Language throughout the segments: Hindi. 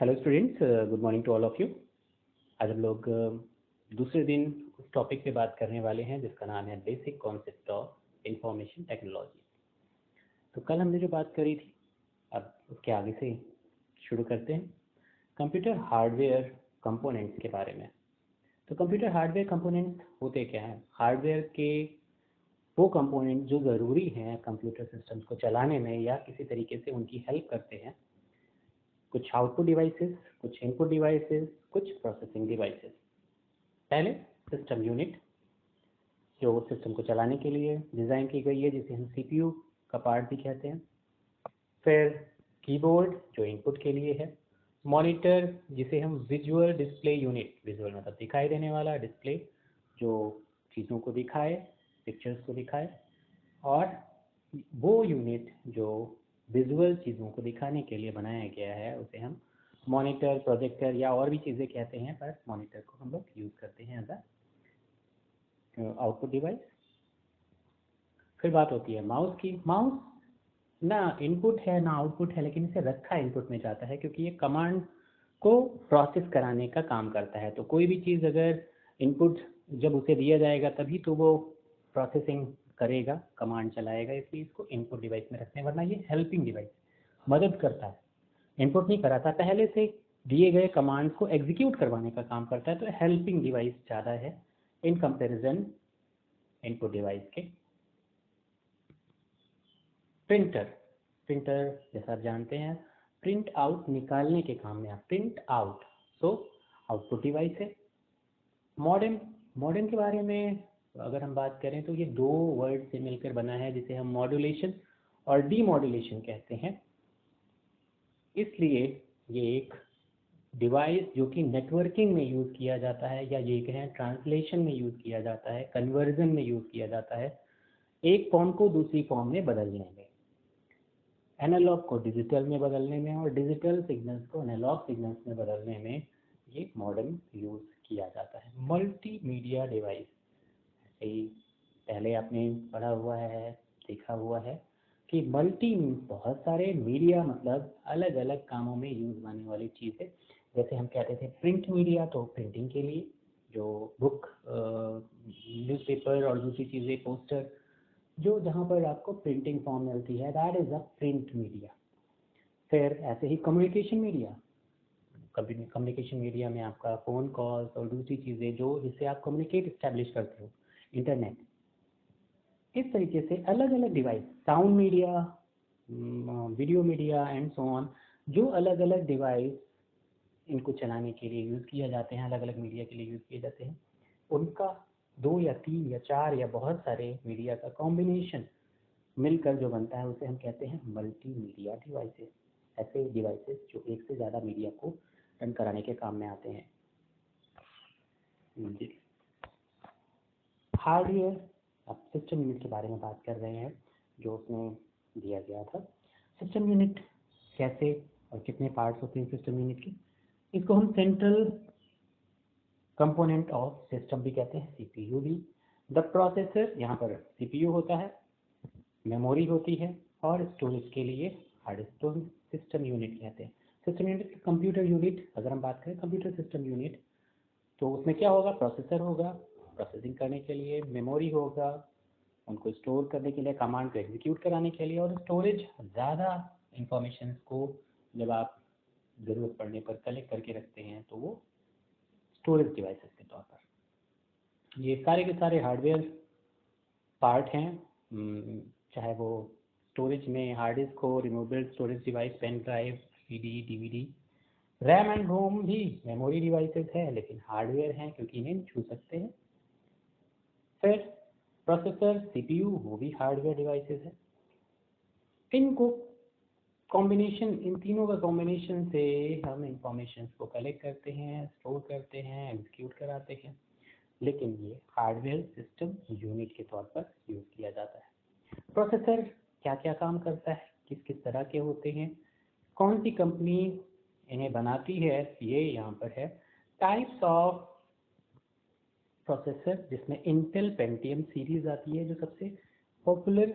Hello students, good morning to all of you. आज हम लोग दूसरे दिन उस टॉपिक पे बात करने वाले हैं जिसका नाम है basic concept of information technology. तो कल हमने जो बात करी थी, अब उसके आगे से शुरू करते हैं कंप्यूटर हार्डवेयर कंपोनेंट्स के बारे में। तो कंप्यूटर हार्डवेयर कंपोनेंट्स होते क्या हैं? हार्डवेयर के वो कंपोनेंट जो ज़रूरी हैं कंप्यूटर सिस्टम्स को चलाने में या किसी तरीके से उनकी हेल्प करते हैं। कुछ आउटपुट डिवाइसेस, कुछ इनपुट डिवाइसेस, कुछ प्रोसेसिंग डिवाइसेस। पहले सिस्टम यूनिट जो सिस्टम को चलाने के लिए डिज़ाइन की गई है, जिसे हम सीपीयू का पार्ट भी कहते हैं। फिर कीबोर्ड जो इनपुट के लिए है। मॉनिटर जिसे हम विजुअल डिस्प्ले यूनिट, विजुअल मतलब दिखाई देने वाला, डिस्प्ले जो चीज़ों को दिखाए, पिक्चर्स को दिखाए। और वो यूनिट जो विजुअल चीज़ों को दिखाने के लिए बनाया गया है उसे हम मॉनिटर, प्रोजेक्टर या और भी चीज़ें कहते हैं, पर मॉनिटर को हम लोग यूज़ करते हैं एज अ आउटपुट डिवाइस। फिर बात होती है माउस की। माउस ना इनपुट है ना आउटपुट है, लेकिन इसे रखा इनपुट में जाता है क्योंकि ये कमांड को प्रोसेस कराने का काम करता है। तो कोई भी चीज़ अगर इनपुट जब उसे दिया जाएगा तभी तो वो प्रोसेसिंग करेगा, कमांड चलाएगा, इसलिए इसको इनपुट डिवाइस में रखते हैं। वरना ये हेल्पिंग डिवाइस, मदद करता है, इनपुट नहीं कराता, पहले से दिए गए कमांड्स को एग्जीक्यूट करवाने का काम करता है। तो हेल्पिंग डिवाइस ज़्यादा है इन कंपैरिजन इनपुट डिवाइस के। प्रिंटर, प्रिंटर जैसा आप जानते हैं प्रिंट आउट निकालने के काम में आप print out, so output device है। मॉडेम, मॉडेम के बारे में अगर हम बात करें तो ये दो वर्ड से मिलकर बना है जिसे हम मॉड्यूलेशन और डीमॉड्यूलेशन कहते हैं। इसलिए ये एक डिवाइस जो कि नेटवर्किंग में यूज़ किया जाता है, या ये कहें ट्रांसलेशन में यूज़ किया जाता है, कन्वर्जन में यूज़ किया जाता है, एक फॉर्म को दूसरी फॉर्म में बदलने में, एनालॉग को डिजिटल में बदलने में और डिजिटल सिग्नल्स को एनालॉग सिग्नल्स में बदलने में ये मॉडेम यूज़ किया जाता है। मल्टीमीडिया डिवाइस, ऐसे ही पहले आपने पढ़ा हुआ है, देखा हुआ है कि मल्टी बहुत सारे मीडिया मतलब अलग अलग कामों में यूज़ होने वाली चीज़ है। जैसे हम कहते थे प्रिंट मीडिया, तो प्रिंटिंग के लिए जो बुक, न्यूज़पेपर और दूसरी चीज़ें, पोस्टर, जो जहाँ पर आपको प्रिंटिंग फॉर्म मिलती है, that is a print media. फिर ऐसे ही कम्युनिकेशन मीडिया, कम्युनिकेशन मीडिया में आपका फ़ोन कॉल्स और दूसरी चीज़ें जो जिससे आप कम्युनिकेट इस्टेब्लिश करते हो, इंटरनेट। इस तरीके से अलग अलग device, sound media, video media and so on, जो अलग अलग डिवाइस इनको चलाने के लिए यूज़ किए जाते हैं, अलग अलग मीडिया के लिए यूज़ किए जाते हैं, उनका दो या तीन या चार या बहुत सारे मीडिया का कॉम्बिनेशन मिलकर जो बनता है उसे हम कहते हैं मल्टीमीडिया डिवाइसेस। ऐसे डिवाइसेस जो एक से ज़्यादा मीडिया को रन कराने के काम में आते हैं। जी, हार्डवेयर, अब सिस्टम यूनिट के बारे में बात कर रहे हैं जो उसमें दिया गया था। सिस्टम यूनिट कैसे और कितने पार्ट्स होते हैं सिस्टम यूनिट के? इसको हम सेंट्रल कंपोनेंट ऑफ सिस्टम भी कहते हैं, सीपीयू भी। द प्रोसेसर, यहाँ पर सीपीयू होता है, मेमोरी होती है और स्टोरेज के लिए हार्ड डिस्क, सिस्टम यूनिट कहते हैं। सिस्टम यूनिट, कंप्यूटर यूनिट अगर हम बात करें, कंप्यूटर सिस्टम यूनिट, तो उसमें क्या होगा? प्रोसेसर होगा प्रोसेसिंग करने के लिए, मेमोरी होगा उनको स्टोर करने के लिए, कमांड को एग्जीक्यूट कराने के लिए, और स्टोरेज ज़्यादा इंफॉर्मेशन को जब आप ज़रूरत पड़ने पर कलेक्ट करके रखते हैं तो वो स्टोरेज डिवाइसेस के तौर पर। ये सारे के सारे हार्डवेयर पार्ट हैं, चाहे वो स्टोरेज में हार्ड डिस्क हो, removable storage device, pen drive, CD, DVD. RAM and ROM भी मेमोरी डिवाइसेस है लेकिन हार्डवेयर हैं क्योंकि इन्हें छू सकते हैं। फिर प्रोसेसर, सीपीयू, वो भी हार्डवेयर डिवाइसेस है। इनको कॉम्बिनेशन, इन तीनों का कॉम्बिनेशन से हम इंफॉर्मेशन को कलेक्ट करते हैं, स्टोर करते हैं, एग्जीक्यूट कराते हैं, लेकिन ये हार्डवेयर सिस्टम यूनिट के तौर पर यूज़ किया जाता है। प्रोसेसर क्या क्या काम करता है, किस किस तरह के होते हैं, कौन सी कंपनी इन्हें बनाती है, ये यहाँ पर है। टाइप्स ऑफ प्रोसेसर, जिसमें इंटेल पेंटियम सीरीज़ आती है जो सबसे पॉपुलर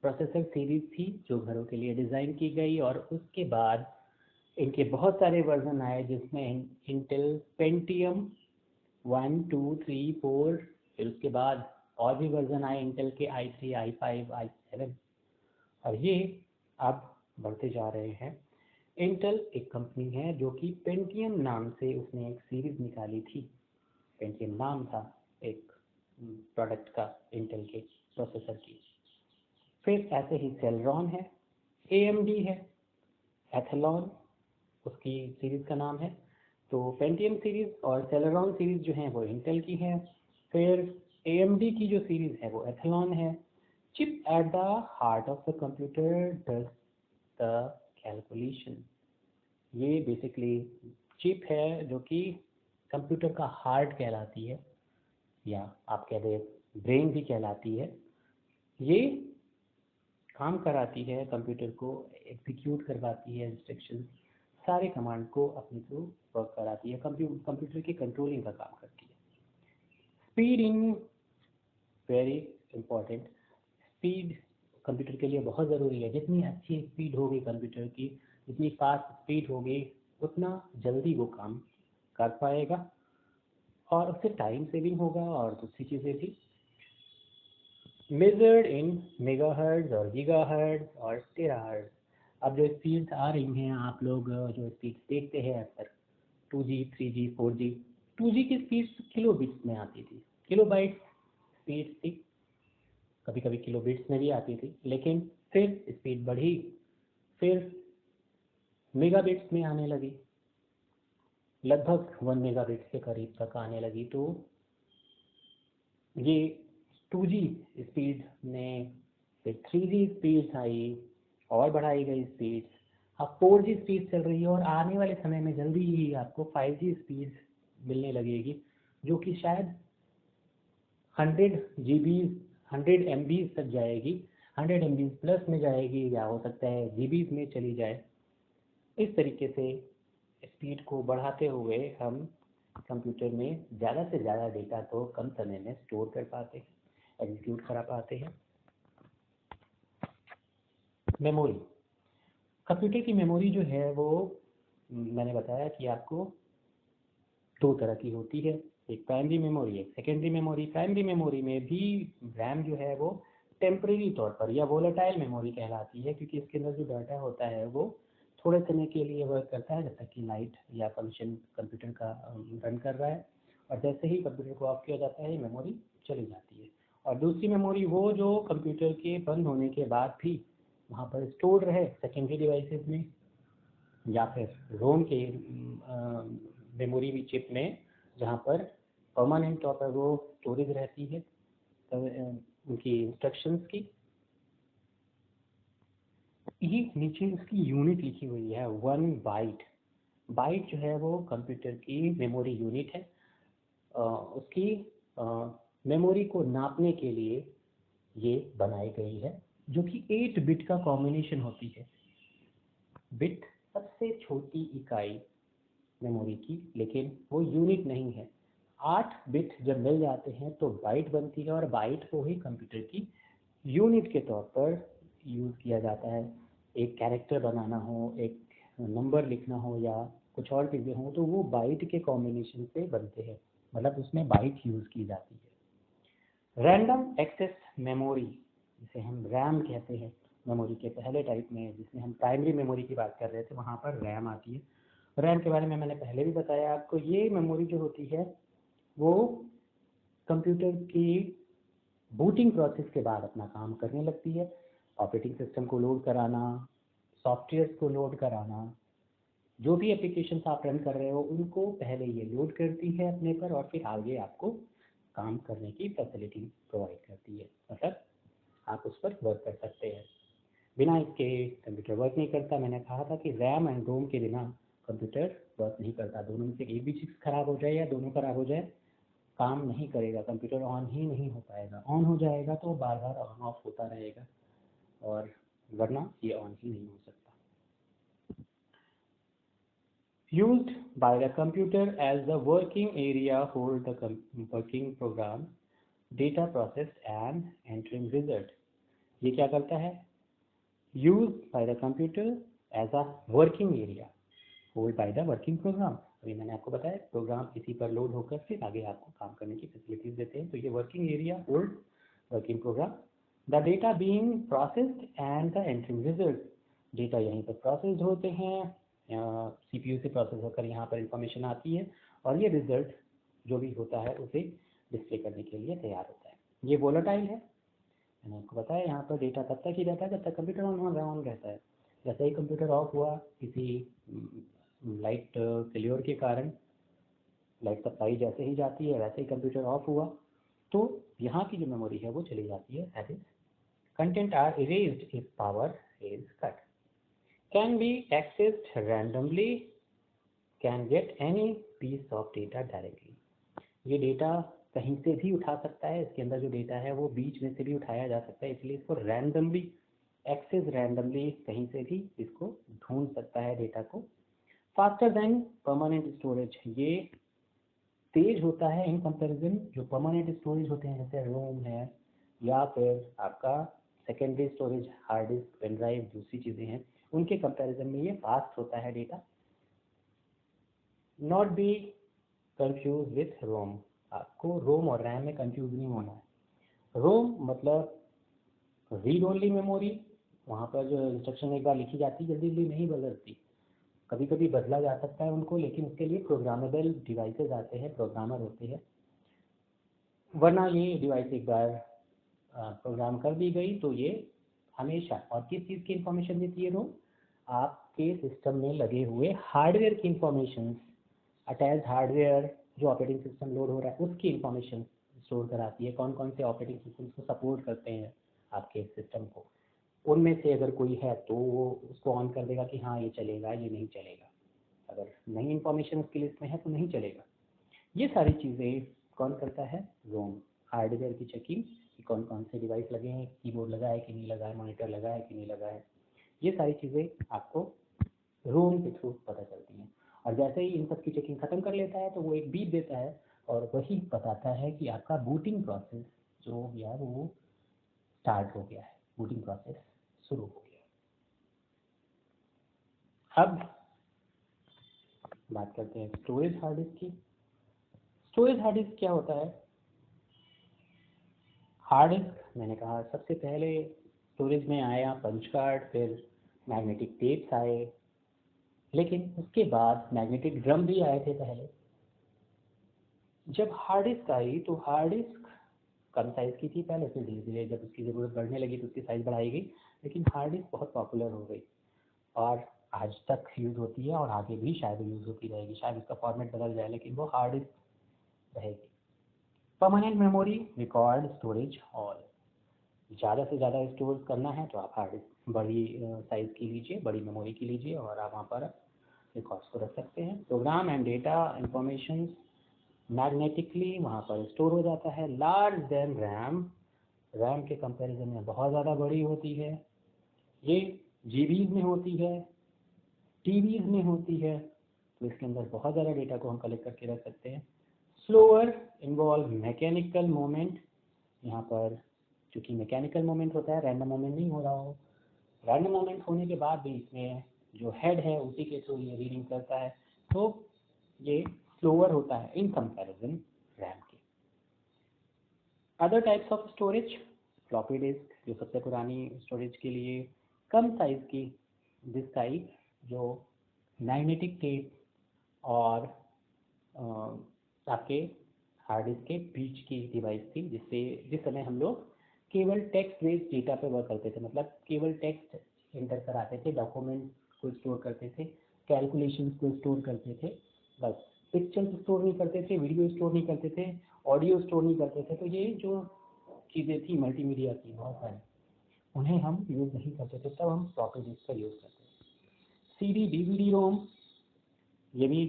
प्रोसेसर सीरीज़ थी जो घरों के लिए डिज़ाइन की गई, और उसके बाद इनके बहुत सारे वर्जन आए जिसमें इंटेल पेंटियम 1, 2, 3, 4, फिर उसके बाद और भी वर्जन आए इंटेल के i3, i5, i7, और ये अब बढ़ते जा रहे हैं। इंटेल एक कंपनी है जो कि पेंटियम नाम से उसने एक सीरीज निकाली थी। पेंटियम नाम था एक प्रोडक्ट का इंटेल के प्रोसेसर की। फिर ऐसे ही सेलेरॉन है, AMD है, एथलॉन उसकी सीरीज का नाम है। तो पेंटियम सीरीज और सेलेरॉन सीरीज जो है वो इंटेल की है। फिर AMD की जो सीरीज है वो एथलॉन है। Chip at the heart of the computer does the calculation. ये बेसिकली चिप है जो कि कंप्यूटर का हार्ट कहलाती है, या आप कह दें ब्रेन भी कहलाती है। ये काम कराती है, कंप्यूटर को एग्जीक्यूट करवाती है इंस्ट्रक्शन, सारे कमांड को अपने थ्रू वर्क कराती है, कंप्यूटर की कंट्रोलिंग का काम करती है। Speed in very important. Speed computer के लिए बहुत ज़रूरी है। जितनी अच्छी स्पीड होगी कंप्यूटर की, जितनी फास्ट स्पीड होगी, उतना जल्दी वो काम कर पाएगा और उससे टाइम सेविंग होगा और दूसरी चीज़ें भी। मेजर्ड इन मेगाहर्ट्ज और गीगाहर्ट्ज और टेराहर्ट्ज। अब जो स्पीड्स आ रही हैं, आप लोग जो स्पीड देखते हैं अक्सर 2G, 3G, 4G। 2G की स्पीड किलो बिट्स में आती थी, किलो बाइट्स स्पीड थी, कभी कभी किलो बिट्स में भी आती थी, लेकिन फिर स्पीड बढ़ी, फिर मेगा बिट्स में आने लगी, लगभग 1 मेगाबिट के करीब तक आने लगी। तो ये 2G स्पीड ने, फिर 3G स्पीड आई और बढ़ाई गई स्पीड, अब 4G स्पीड चल रही है और आने वाले समय में जल्दी ही आपको 5G स्पीड मिलने लगेगी, जो कि शायद 100 GB 100 MB तक जाएगी, 100 MB प्लस में जाएगी, या हो सकता है GB में चली जाए। इस तरीके से स्पीड को बढ़ाते हुए हम कंप्यूटर में ज़्यादा से ज़्यादा डेटा को कम समय में स्टोर कर पाते हैं, एग्जीक्यूट करा पाते हैं। मेमोरी, कंप्यूटर की मेमोरी जो है वो मैंने बताया कि आपको 2 तरह की होती है, एक प्राइमरी मेमोरी, एक सेकेंडरी मेमोरी। प्राइमरी मेमोरी में भी रैम जो है वो टेम्परेरी तौर पर या वोलेटाइल मेमोरी कहलाती है, क्योंकि इसके अंदर जो डाटा होता है वो थोड़े समय के लिए वर्क करता है, जब तक कि लाइट या फंक्शन कंप्यूटर का रन कर रहा है, और जैसे ही कंप्यूटर को ऑफ किया जाता है मेमोरी चली जाती है। और दूसरी मेमोरी वो जो कंप्यूटर के बंद होने के बाद भी वहाँ पर स्टोर रहे सेकेंडरी डिवाइसेस में, या फिर रोम के मेमोरी भी चिप में, जहाँ पर परमानेंट तौर पर वो स्टोरेज रहती है उनकी इंस्ट्रक्शंस की। ये नीचे उसकी यूनिट लिखी हुई है 1 बाइट। बाइट जो है वो कंप्यूटर की मेमोरी यूनिट है। उसकी मेमोरी को नापने के लिए ये बनाई गई है, जो कि 8 बिट का कॉम्बिनेशन होती है। बिट सबसे छोटी इकाई मेमोरी की, लेकिन वो यूनिट नहीं है। 8 बिट जब मिल जाते हैं तो बाइट बनती है, और बाइट को ही कंप्यूटर की यूनिट के तौर पर यूज़ किया जाता है। एक कैरेक्टर बनाना हो, एक नंबर लिखना हो, या कुछ और चीज़ें हों, तो वो बाइट के कॉम्बिनेशन से बनते हैं, मतलब उसमें बाइट यूज़ की जाती है। रैंडम एक्सेस मेमोरी, जिसे हम रैम कहते हैं, मेमोरी के पहले टाइप में, जिसमें हम प्राइमरी मेमोरी की बात कर रहे थे, वहाँ पर रैम आती है। रैम के बारे में मैंने पहले भी बताया आपको। ये मेमोरी जो होती है वो कंप्यूटर की बूटिंग प्रोसेस के बाद अपना काम करने लगती है। ऑपरेटिंग सिस्टम को लोड कराना, सॉफ्टवेयर को लोड कराना, जो भी एप्लीकेशन आप रन कर रहे हो उनको पहले ये लोड करती है अपने पर, और फिर आगे आपको काम करने की फैसिलिटी प्रोवाइड करती है, मतलब आप उस पर वर्क कर सकते हैं। बिना इसके कंप्यूटर वर्क नहीं करता। मैंने कहा था कि रैम एंड रोम के बिना कंप्यूटर वर्क नहीं करता। दोनों में से एक भी चीज़ खराब हो जाए या दोनों खराब हो जाए, काम नहीं करेगा, कंप्यूटर ऑन ही नहीं हो पाएगा। ऑन हो जाएगा तो बार बार ऑन ऑफ होता रहेगा, और वरना ये ऑन ही नहीं हो सकता। Used by the computer as the working area for the working program, data processed and entering result। ये क्या करता है? Used by the computer as a working area, hold by the working program. अभी मैंने आपको बताया प्रोग्राम इसी पर लोड होकर फिर आगे आपको काम करने की फैसिलिटीज देते हैं। तो ये working area hold working program. The data being processed and the entering result, data यहीं पर प्रोसेस्ड होते हैं, सीपीयू से प्रोसेस होकर यहाँ पर इंफॉर्मेशन आती है और ये रिजल्ट जो भी होता है उसे डिस्प्ले करने के लिए तैयार होता है। ये वोलेटाइल है, मैंने आपको बताया यहाँ पर डेटा तब तक ही रहता है जब तक कंप्यूटर ऑन रहता है। जैसे ही कंप्यूटर ऑफ हुआ किसी लाइट फेल्योर के कारण, लाइट सप्लाई जैसे ही जाती है वैसे ही कंप्यूटर ऑफ हुआ तो यहाँ की जो मेमोरी है वो चली जाती है, that is content are erased if power is cut, can be accessed randomly, can get any piece of data directly. ये डेटा कहीं से भी उठा सकता है, इसके अंदर जो डेटा है वो बीच में से भी उठाया जा सकता है, इसलिए इसको रैंडमली एक्सेस, रैंडमली कहीं से भी इसको ढूंढ सकता है डेटा को। फास्टर देन परमानेंट स्टोरेज, ये तेज होता है इन कंपैरिजन जो परमानेंट स्टोरेज होते हैं जैसे रोम है या फिर आपका secondary storage hard disk, pen drive, दूसरी चीज़ें हैं, उनके कंपैरिजन में ये फास्ट होता है data. Not be confuse with ROM, आपको रोम और रैम में कंफ्यूज नहीं होना है। रोम मतलब रीड ओनली मेमोरी, वहाँ पर जो इंस्ट्रक्शन एक बार लिखी जाती है जल्दी जल्दी नहीं बदलती, कभी कभी बदला जा सकता है उनको, लेकिन उसके लिए प्रोग्रामेबल डिवाइसेस आते हैं, प्रोग्रामर होते हैं, वरना ये डिवाइस एक बार प्रोग्राम कर दी गई तो ये हमेशा, और किस चीज़ की इंफॉर्मेशन देती है रोम, आपके सिस्टम में लगे हुए हार्डवेयर की इंफॉर्मेशन, अटैच्ड हार्डवेयर जो ऑपरेटिंग सिस्टम लोड हो रहा है उसकी इंफॉर्मेशन स्टोर कराती है, कौन कौन से ऑपरेटिंग सिस्टम को सपोर्ट करते हैं आपके सिस्टम को, उनमें से अगर कोई है तो वो उसको ऑन कर देगा कि हाँ ये चलेगा, ये नहीं चलेगा, अगर नई इंफॉर्मेशन उसकी लिस्ट में है तो नहीं चलेगा। ये सारी चीज़ें कौन करता है, रोम। हार्डवेयर की चेकिंग कि कौन कौन से डिवाइस लगे हैं, कीबोर्ड लगा है कि नहीं लगा है, मॉनिटर लगा है कि नहीं लगा है, ये सारी चीज़ें आपको रोम के थ्रू पता चलती हैं। और जैसे ही इन सब की चेकिंग ख़त्म कर लेता है तो वो एक बीप देता है और वही बताता है कि आपका बूटिंग प्रोसेस जो हो गया वो स्टार्ट हो गया है, बूटिंग प्रोसेस शुरू हो गया। अब बात करते हैं स्टोरेज हार्ड डिस्क की। स्टोरेज हार्ड डिस्क क्या होता है? हार्ड डिस्क मैंने कहा सबसे पहले स्टोरेज में आया पंच कार्ड, फिर मैग्नेटिक टेप्स आए, लेकिन उसके बाद मैग्नेटिक ड्रम भी आए थे पहले। जब हार्ड डिस्क आई तो हार्ड डिस्क कम साइज़ की थी पहले, फिर धीरे धीरे जब उसकी ज़रूरत बढ़ने लगी तो उसकी साइज़ बढ़ाई गई, लेकिन हार्ड डिस्क बहुत पॉपुलर हो गई और आज तक यूज़ होती है और आगे भी शायद यूज़ होती रहेगी। शायद उसका फॉर्मेट बदल जाए लेकिन वो हार्ड डिस्क रहेगी। Permanent memory, record, storage all, ज़्यादा से ज़्यादा स्टोर करना है तो आप हार्ड डिस्क बड़ी साइज़ की लीजिए, बड़ी मेमोरी की लीजिए और आप वहाँ पर रिकॉर्ड्स को रख सकते हैं। Program and data information magnetically वहाँ पर स्टोर हो जाता है। लार्ज देन रैम, रैम के कंपैरिजन में बहुत ज़्यादा बड़ी होती है, ये जीबीज में होती है, टीबीज में होती है, तो इसके अंदर बहुत ज़्यादा डेटा को हम कलेक्ट करके रख सकते हैं। स्लोअर, इन्वॉल्व मैकेनिकल मोमेंट, यहाँ पर चूँकि मैकेनिकल मोमेंट होता है, रैंडम मोमेंट नहीं हो रहा हो, रैंडम मोमेंट होने के बाद भी इसमें जो हेड है उसी के थ्रू ये रीडिंग करता है, तो ये स्लोअर होता है इन कंपैरिजन रैम के। Other types of storage, floppy disk जो सबसे पुरानी स्टोरेज के लिए, कम साइज़ की डिस्क आई जो मैग्नेटिक टेप और आपके हार्ड डिस्क के बीच की डिवाइस थी, जिससे जिस समय हम लोग केवल टेक्स्ट बेस्ड डेटा पे वर्क करते थे, मतलब केवल टेक्स्ट एंटर कराते थे, डॉक्यूमेंट को स्टोर करते थे, कैलकुलेशंस को स्टोर करते थे, बस पिक्चर्स स्टोर नहीं करते थे, वीडियो स्टोर नहीं करते थे, ऑडियो स्टोर नहीं करते थे। तो ये जो चीज़ें थी मल्टीमीडिया की बहुत सारी, उन्हें हम यूज़ नहीं करते थे, तब हम फ्लॉपी डिस्क का यूज़ करते थे। सीडी, डीवीडी, रोम ये भी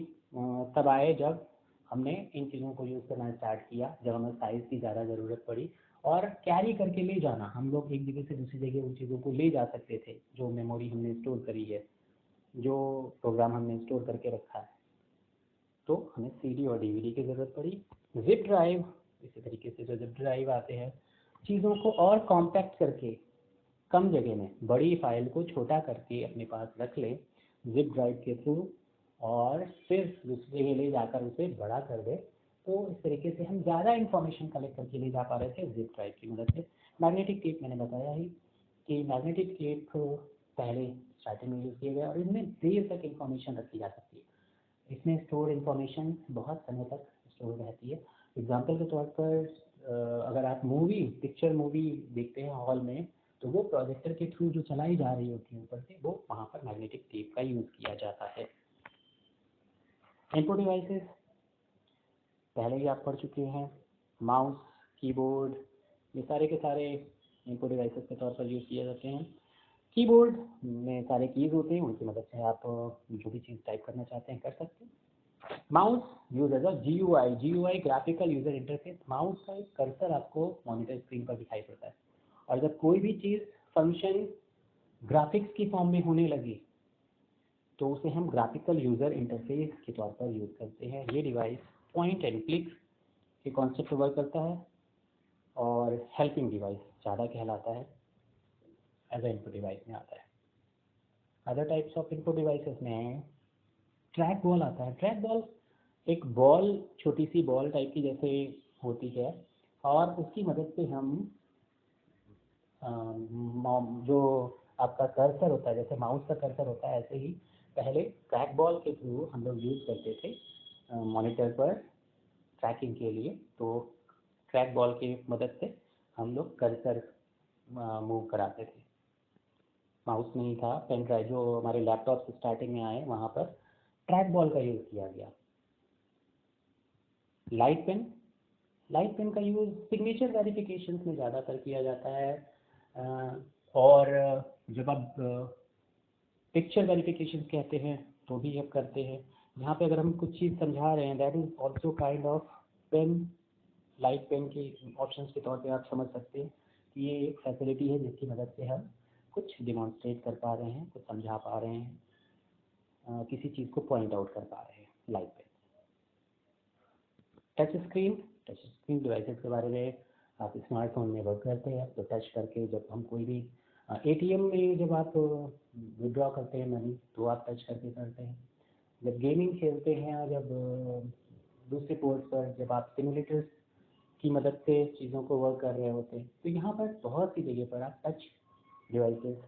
तब आए जब हमने इन चीज़ों को यूज़ करना स्टार्ट किया, जब हमें साइज़ की ज़्यादा ज़रूरत पड़ी और कैरी करके ले जाना, हम लोग एक जगह से दूसरी जगह उन चीज़ों को ले जा सकते थे जो मेमोरी हमने स्टोर करी है, जो प्रोग्राम हमने स्टोर करके रखा है, तो हमें सीडी और डीवीडी की ज़रूरत पड़ी। जिप ड्राइव, इसी तरीके से जो जिप ड्राइव आते हैं, चीज़ों को और कॉम्पैक्ट करके कम जगह में बड़ी फाइल को छोटा करके अपने पास रख लें जिप ड्राइव के थ्रू, और फिर दूसरे के लिए जाकर उसे बड़ा कर दे। तो इस तरीके से हम ज़्यादा इंफॉर्मेशन कलेक्ट करके ले जा पा रहे थे जिप ड्राइव की मदद से। मैग्नेटिक टेप मैंने बताया ही कि मैग्नेटिक टेप पहले स्टार्टिंग में यूज़ किया गया और इसमें देर तक इंफॉर्मेशन रखी जा सकती है। इसमें स्टोर इंफॉर्मेशन बहुत समय तक स्टोर रहती है। एग्जाम्पल के तौर पर अगर आप पिक्चर मूवी देखते हैं हॉल में, तो वो प्रोजेक्टर के थ्रू जो चलाई जा रही होती है ऊपर से, वो वहाँ पर मैग्नेटिक टेप का यूज़ किया जाता है। इनपुट डिवाइसेस पहले ही आप पढ़ चुके हैं, माउस, कीबोर्ड, ये सारे के सारे इनपुट डिवाइसेस के तौर पर यूज़ किए जाते हैं। कीबोर्ड में सारे कीज़ होते हैं, उनकी मदद से आप जो भी चीज़ टाइप करना चाहते हैं कर सकते हैं। Mouse use as a GUI graphical user interface. Mouse का एक कर्सर आपको मॉनिटर स्क्रीन पर दिखाई पड़ता है, और जब कोई भी चीज़ फंक्शन ग्राफिक्स की फॉर्म में होने लगी तो उसे हम ग्राफिकल यूजर इंटरफेस के तौर पर यूज़ करते हैं। ये डिवाइस पॉइंट एंड क्लिक के कॉन्सेप्ट वर्क करता है और हेल्पिंग डिवाइस ज़्यादा कहलाता है, एज ए इनपुट डिवाइस में आता है। Other types of input devices में ट्रैक बॉल आता है। ट्रैक बॉल एक बॉल, छोटी सी बॉल टाइप की जैसे होती है, और उसकी मदद से हम जो आपका कर्सर होता है, जैसे माउस का कर्सर होता है, ऐसे ही पहले ट्रैक बॉल के थ्रू हम लोग यूज़ करते थे मॉनिटर पर ट्रैकिंग के लिए। तो ट्रैक बॉल की मदद से हम लोग कर्सर मूव कराते थे। माउस नहीं था, पेन ड्राइव जो हमारे लैपटॉप से स्टार्टिंग में आए, वहाँ पर ट्रैक बॉल का यूज़ किया गया। लाइट पेन का यूज़ सिग्नेचर वेरिफिकेशन में ज़्यादातर किया जाता है, और जब आप पिक्चर वेरिफिकेशन कहते हैं तो भी अब करते हैं। यहाँ पे अगर हम कुछ चीज़ समझा रहे हैं, that is also kind of pen. Light pen के ऑप्शंस के तौर पे आप समझ सकते हैं कि ये एक फैसिलिटी है जिसकी मदद से हम कुछ डिमॉन्स्ट्रेट कर पा रहे हैं, कुछ समझा पा रहे हैं, किसी चीज़ को पॉइंट आउट कर पा रहे हैं। Light pen. Touch screen devices के बारे में, आप स्मार्टफोन में वर्क करते हैं तो टच करके जब हम कोई भी ATM में जब आप विड्रॉ करते हैं मनी, तो आप टच करके करते हैं। जब गेमिंग खेलते हैं, और जब दूसरे पोर्ट पर जब आप सिमुलेटर्स की मदद से चीज़ों को वर्क कर रहे होते हैं, तो यहाँ पर बहुत सी जगह पर आप टच डिवाइसेस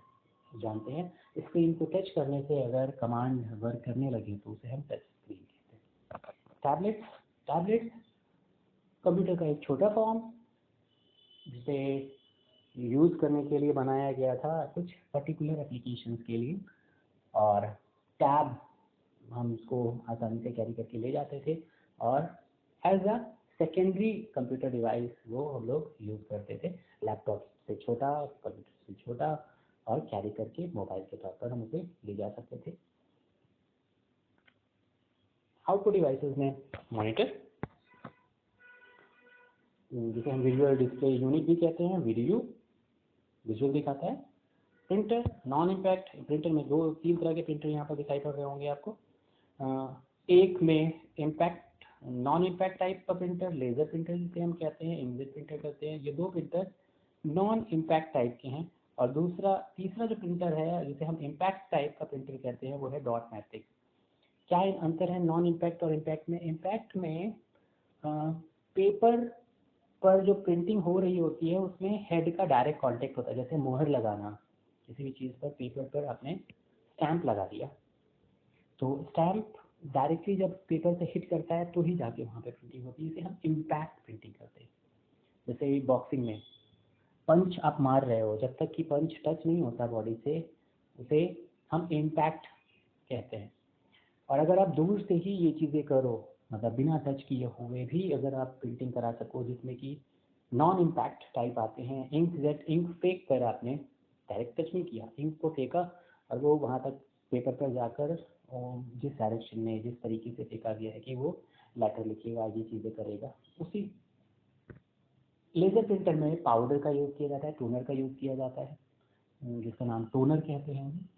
जानते हैं। स्क्रीन को टच करने से अगर कमांड वर्क करने लगे तो उसे हम टच स्क्रीन कहते हैं। टैबलेट्स कंप्यूटर का एक छोटा फॉर्म, जिसे यूज़ करने के लिए बनाया गया था कुछ पर्टिकुलर एप्लीकेशंस के लिए, और टैब हम उसको आसानी से कैरी करके ले जाते थे, और as a secondary computer device वो हम लोग यूज़ करते थे। लैपटॉप से छोटा, कंप्यूटर से छोटा, और कैरी करके मोबाइल के तौर पर हम उसे ले जा सकते थे। आउटपुट डिवाइसेस में मॉनिटर, जिसे हम विजुअल डिस्प्ले यूनिट भी कहते हैं, विजुअल दिखाता है। प्रिंटर, नॉन इम्पैक्ट प्रिंटर में तीन तरह के प्रिंटर यहाँ पर दिखाई पड़ रहे होंगे आपको। एक में इम्पैक्ट, नॉन इम्पैक्ट टाइप का प्रिंटर, लेज़र प्रिंटर जिसे हम कहते हैं, इंकजेट प्रिंटर कहते हैं। ये दो प्रिंटर नॉन इम्पैक्ट टाइप के हैं। और तीसरा जो प्रिंटर है जिसे हम इम्पैक्ट टाइप का प्रिंटर कहते हैं, वो है डॉट मैट्रिक्स। क्या अंतर है नॉन इम्पैक्ट और इम्पैक्ट में? इम्पैक्ट में पेपर पर जो प्रिंटिंग हो रही होती है उसमें हेड का डायरेक्ट कांटेक्ट होता है। जैसे मोहर लगाना, किसी भी चीज़ पर पेपर पर आपने स्टैंप लगा दिया, तो स्टैंप डायरेक्टली जब पेपर से हिट करता है तो ही जाके वहाँ पे प्रिंटिंग होती है। इसे हम इम्पैक्ट प्रिंटिंग करते हैं। जैसे बॉक्सिंग में पंच आप मार रहे हो, जब तक कि पंच टच नहीं होता बॉडी से, उसे हम इम्पैक्ट कहते हैं। और अगर आप दूर से ही ये चीज़ें करो, मतलब बिना टच किए हुए भी अगर आप प्रिंटिंग करा सको, जिसमें कि नॉन इम्पैक्ट टाइप आते हैं, इंक फेंक कर आपने डायरेक्ट टच नहीं किया, इंक को फेंका और वो वहाँ तक पेपर पर जाकर जिस डायरेक्शन में, जिस तरीके से फेंका गया है कि वो लेटर लिखेगा, ये चीज़ें करेगा, उसी। लेज़र प्रिंटर में पाउडर का यूज़ किया जाता है, टोनर का यूज़ किया जाता है, जिसका नाम टोनर कहते हैं,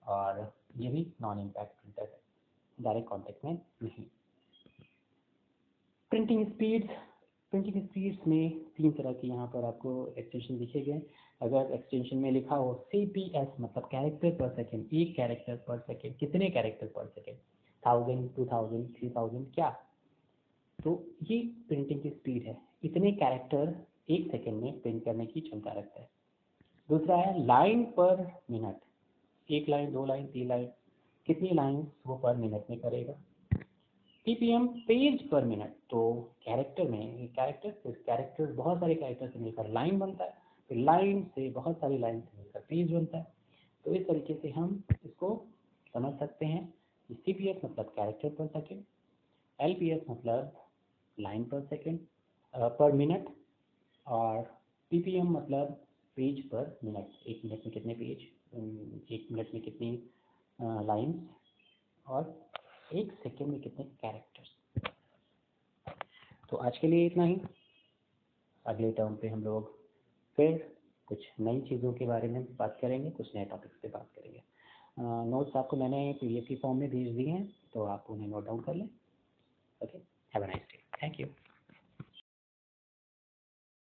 और ये भी नॉन इम्पैक्ट प्रिंटर है, डायरेक्ट कॉन्टेक्ट में नहीं। प्रिंटिंग स्पीड्स में तीन तरह की यहाँ पर आपको एक्सटेंशन दिखे गए। अगर एक्सटेंशन में लिखा हो CPS मतलब कैरेक्टर पर सेकेंड, एक कैरेक्टर पर सेकेंड, कितने कैरेक्टर पर सेकेंड, 1000, 2000, 3000 क्या? तो ये प्रिंटिंग की स्पीड है, इतने कैरेक्टर एक सेकेंड में प्रिंट करने की क्षमता रखता है। दूसरा है लाइन पर मिनट, 1 लाइन, 2 लाइन, 3 लाइन, कितनी लाइन वो पर मिनट में करेगा। पीपीएम पेज पर मिनट, तो कैरेक्टर में कैरेक्टर बहुत सारे कैरेक्टर से मिलकर लाइन बनता है, फिर लाइन से बहुत सारी लाइन से मिलकर पेज बनता है। तो इस तरीके से हम इसको समझ सकते हैं कि सीपीएस मतलब कैरेक्टर पर सेकेंड, एलपीएस मतलब लाइन पर सेकेंड पर मिनट, और पीपीएम मतलब पेज पर मिनट, 1 मिनट में कितने पेज, 1 मिनट में कितनी लाइन्स, और 1 सेकेंड में कितने कैरेक्टर्स। तो आज के लिए इतना ही। अगले टर्म पे हम लोग फिर कुछ नई चीज़ों के बारे में बात करेंगे, कुछ नए टॉपिक्स पे बात करेंगे। नोट्स आपको मैंने पीडीएफ की फॉर्म में भेज दिए हैं, तो आप उन्हें नोट डाउन कर लें।